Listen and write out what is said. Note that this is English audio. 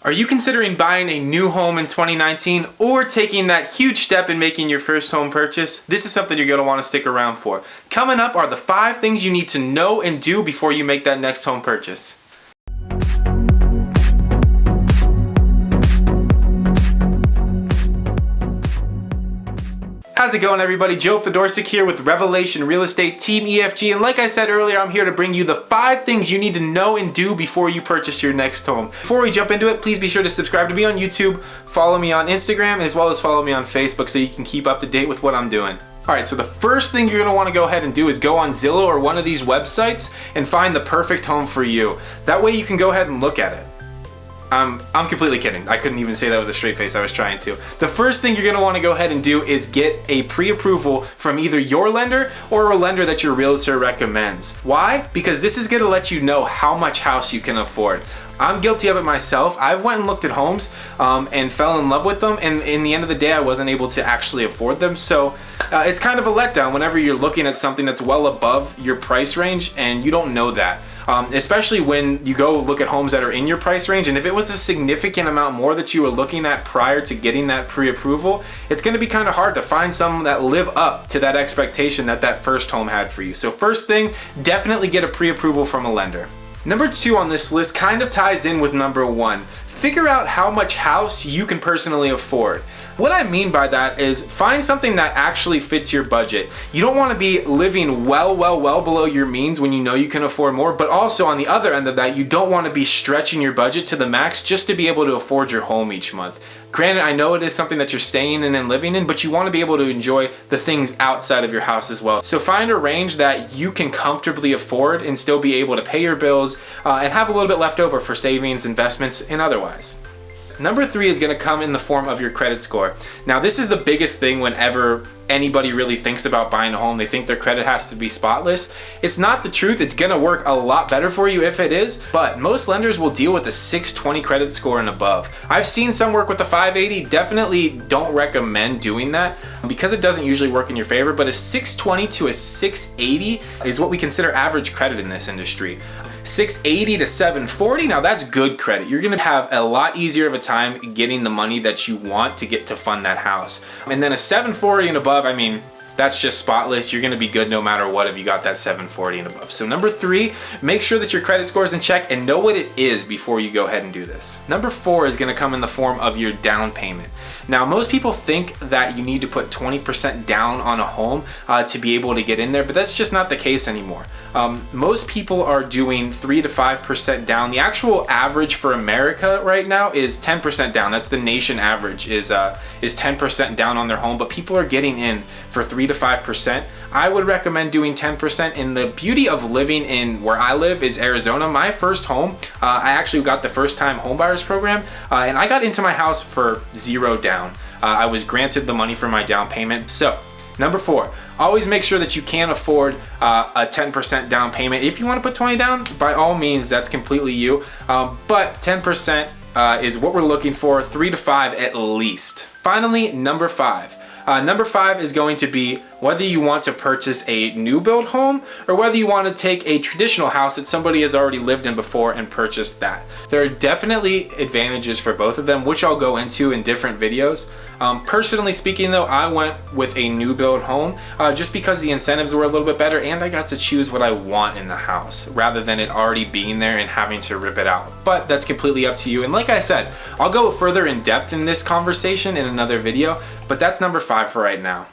Are you considering buying a new home in 2019 or taking that huge step in making your first home purchase? This is something you're going to want to stick around for. Coming up are the 5 things you need to know and do before you make that next home purchase. How's it going, everybody? Joe Fedorczyk here with Revelation Real Estate Team EFG, and like I said earlier, I'm here to bring you the 5 things you need to know and do before you purchase your next home. Before we jump into it, please be sure to subscribe to me on YouTube, follow me on Instagram, as well as follow me on Facebook so you can keep up to date with what I'm doing. Alright, so the first thing you're going to want to go ahead and do is go on Zillow or one of these websites and find the perfect home for you. That way you can go ahead and look at it. I'm completely kidding. I couldn't even say that with a straight face. I was trying to. The first thing you're going to want to go ahead and do is get a pre-approval from either your lender or a lender that your realtor recommends. Why? Because this is going to let you know how much house you can afford. I'm guilty of it myself. I went and looked at homes and fell in love with them, and in the end of the day I wasn't able to actually afford them. So it's kind of a letdown whenever you're looking at something that's well above your price range and you don't know that. Especially when you go look at homes that are in your price range, and if it was a significant amount more that you were looking at prior to getting that pre-approval, it's going to be kind of hard to find some that live up to that expectation that that first home had for you. So first thing, definitely get a pre-approval from a lender. Number 2 on this list kind of ties in with number 1. Figure out how much house you can personally afford. What I mean by that is find something that actually fits your budget. You don't want to be living well below your means when you know you can afford more, but also on the other end of that, you don't want to be stretching your budget to the max just to be able to afford your home each month. Granted, I know it is something that you're staying in and living in, but you want to be able to enjoy the things outside of your house as well. So find a range that you can comfortably afford and still be able to pay your bills and have a little bit left over for savings, investments, and otherwise. Number 3 is going to come in the form of your credit score. Now, this is the biggest thing whenever anybody really thinks about buying a home. They think their credit has to be spotless. It's not the truth. It's going to work a lot better for you if it is, but most lenders will deal with a 620 credit score and above. I've seen some work with a 580. Definitely don't recommend doing that because it doesn't usually work in your favor, but a 620 to a 680 is what we consider average credit in this industry. 680 to 740, now that's good credit. You're gonna have a lot easier of a time getting the money that you want to get to fund that house. And then a 740 and above, I mean, that's just spotless. You're gonna be good no matter what if you got that 740 and above. So number 3, make sure that your credit score is in check and know what it is before you go ahead and do this. Number 4 is gonna come in the form of your down payment. Now, most people think that you need to put 20% down on a home to be able to get in there, but that's just not the case anymore. Most people are doing 3 to 5% down. The actual average for America right now is 10% down. That's the nation average is 10% down on their home, but people are getting in for 3 to 5%. I would recommend doing 10%, and the beauty of living in where I live is Arizona. My first home, I actually got the first time home buyers program, and I got into my house for 0 down. I was granted the money for my down payment. So number 4, always make sure that you can afford a 10% down payment. If you want to put 20 down, by all means, that's completely you. But 10% is what we're looking for, 3 to 5 at least. Finally, number 5. Number 5 is going to be whether you want to purchase a new build home or whether you want to take a traditional house that somebody has already lived in before and purchase that. There are definitely advantages for both of them, which I'll go into in different videos. Personally speaking though, I went with a new build home just because the incentives were a little bit better and I got to choose what I want in the house rather than it already being there and having to rip it out. But that's completely up to you. And like I said, I'll go further in depth in this conversation in another video, but that's number 5 for right now.